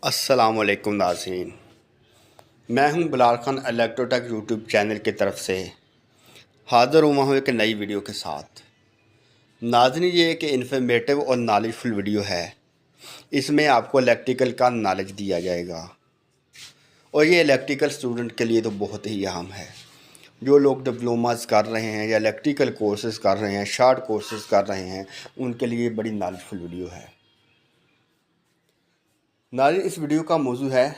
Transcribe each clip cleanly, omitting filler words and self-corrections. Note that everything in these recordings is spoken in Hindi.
अस्सलामुअलैकुम नाज़रीन, मैं हूं बिलाल खान इलेक्ट्रोटेक यूट्यूब चैनल की तरफ से हाज़िर हुआ हूं एक नई वीडियो के साथ। नाज़रीन, ये एक इन्फॉर्मेटिव और नॉलेजफुल वीडियो है। इसमें आपको इलेक्ट्रिकल का नॉलेज दिया जाएगा और ये इलेक्ट्रिकल स्टूडेंट के लिए तो बहुत ही अहम है। जो लोग डिप्लोमास कर रहे हैं या इलेक्ट्रिकल कोर्सेज़ कर रहे हैं, शॉर्ट कोर्सेज़ कर रहे हैं, उनके लिए बड़ी नॉलेजफुल वीडियो है। नाज़रीन, इस वीडियो का मौजू है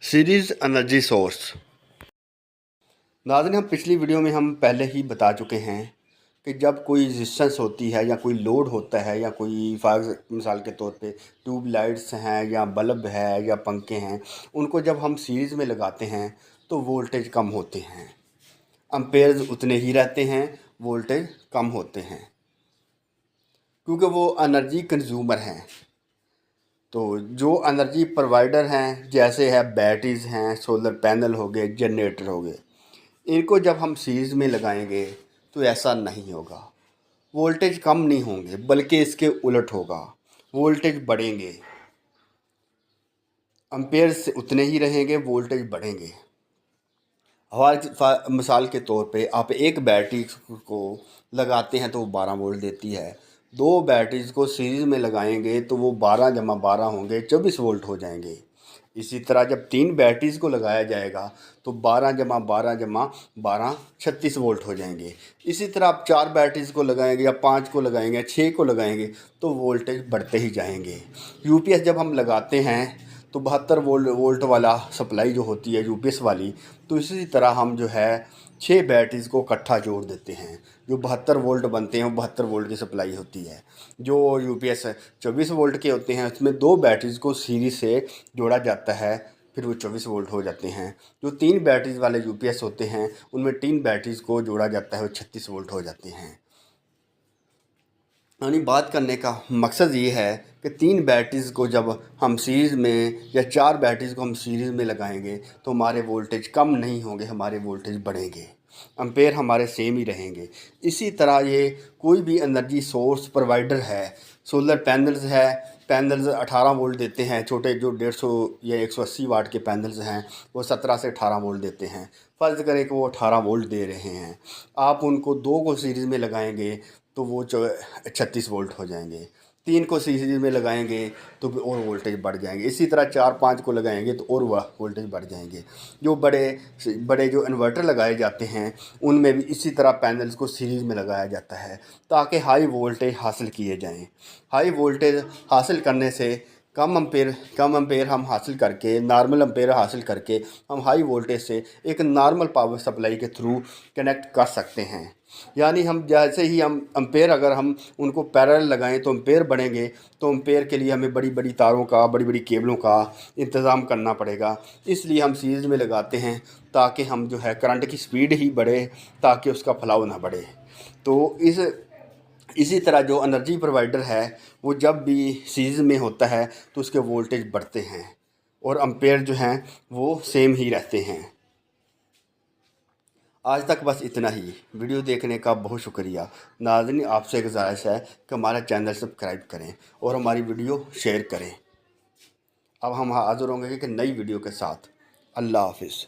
सीरीज़ एनर्जी सोर्स। नाज़रीन, हम पिछली वीडियो में हम पहले ही बता चुके हैं कि जब कोई रेजिस्टेंस होती है या कोई लोड होता है या कोई मिसाल के तौर पे ट्यूब लाइट्स हैं या बल्ब है या पंखे हैं, उनको जब हम सीरीज़ में लगाते हैं तो वोल्टेज कम होते हैं, एम्पेयर्स उतने ही रहते हैं, वोल्टेज कम होते हैं क्योंकि वो एनर्जी कंज्यूमर हैं। तो जो एनर्जी प्रोवाइडर हैं, जैसे है बैटरीज हैं, सोलर पैनल हो गए, जनरेटर हो गए, इनको जब हम सीरीज़ में लगाएंगे तो ऐसा नहीं होगा। वोल्टेज कम नहीं होंगे बल्कि इसके उलट होगा, वोल्टेज बढ़ेंगे, एम्पेयर्स उतने ही रहेंगे, वोल्टेज बढ़ेंगे। हमारे मिसाल के तौर पे आप एक बैटरी को लगाते हैं तो वो 12 वोल्ट देती है। दो बैटरीज को सीरीज़ में लगाएंगे तो वो 12 जमा 12 होंगे, 24 वोल्ट हो जाएंगे। इसी तरह जब 3 बैटरीज को लगाया जाएगा तो 12 जमा 12 जमा 12 36 वोल्ट हो जाएंगे। इसी तरह आप 4 बैटरीज को लगाएंगे या 5 को लगाएंगे या 6 को लगाएंगे तो वोल्टेज बढ़ते ही जाएंगे। यूपीएस जब हम लगाते हैं तो 72 वोल्ट वाला सप्लाई जो होती है यूपीएस वाली, तो इसी तरह हम जो है 6 बैटरीज को इकट्ठा जोड़ देते हैं। जो 72 वोल्ट बनते हैं वो 72 वोल्ट की सप्लाई होती है। जो यूपीएस 24 वोल्ट के होते हैं उसमें 2 बैटरीज को सीरीज से जोड़ा जाता है, फिर वो 24 वोल्ट हो जाते हैं। जो 3 बैटरीज वाले यूपीएस होते हैं उनमें 3 बैटरीज को जोड़ा जाता है, वो 36 वोल्ट हो जाते हैं। यानी बात करने का मकसद ये है कि 3 बैटरीज को जब हम सीरीज़ में या 4 बैटरीज को हम सीरीज़ में लगाएंगे तो हमारे वोल्टेज कम नहीं होंगे, हमारे वोल्टेज बढ़ेंगे, एम्पेयर हमारे सेम ही रहेंगे। इसी तरह ये कोई भी एनर्जी सोर्स प्रोवाइडर है, सोलर पैनल्स है, पैनल्स 18 वोल्ट देते हैं। छोटे जो 150 या 180 वाट के पैनल्स हैं वो 17 से 18 वोल्ट देते हैं। फ़र्ज़ करें कि वो 18 वोल्ट दे रहे हैं, आप उनको 2 को सीरीज़ में लगाएंगे तो वो 36 वोल्ट हो जाएंगे। 3 को सीरीज़ में लगाएंगे तो और वोल्टेज बढ़ जाएंगे। इसी तरह 4-5 को लगाएंगे तो और वह वोल्टेज बढ़ जाएंगे। जो बड़े बड़े जो इन्वर्टर लगाए जाते हैं उनमें भी इसी तरह पैनल्स को सीरीज़ में लगाया जाता है ताकि हाई वोल्टेज हासिल किए जाएँ। हाई वोल्टेज हासिल करने से कम एम्पेयर हम हासिल करके, नॉर्मल एम्पेयर हासिल करके हम हाई वोल्टेज से एक नॉर्मल पावर सप्लाई के थ्रू कनेक्ट कर सकते हैं। यानी हम जैसे ही हम एम्पेयर अगर हम उनको पैरेलल लगाएं तो एम्पेयर बढ़ेंगे, तो एम्पेयर के लिए हमें बड़ी बड़ी तारों का, बड़ी बड़ी केबलों का इंतज़ाम करना पड़ेगा। इसलिए हम सीरीज़ में लगाते हैं ताकि हम जो है करंट की स्पीड ही बढ़े, ताकि उसका फैलाव ना बढ़े। तो इसी तरह जो एनर्जी प्रोवाइडर है वो जब भी सीरीज़ में होता है तो उसके वोल्टेज बढ़ते हैं और एम्पेयर जो हैं वो सेम ही रहते हैं। आज तक बस इतना ही। वीडियो देखने का बहुत शुक्रिया। नाज़रीन, आपसे गुजारिश है कि हमारा चैनल सब्सक्राइब करें और हमारी वीडियो शेयर करें। अब हम हाज़िर होंगे कि नई वीडियो के साथ। अल्लाह हाफिज़।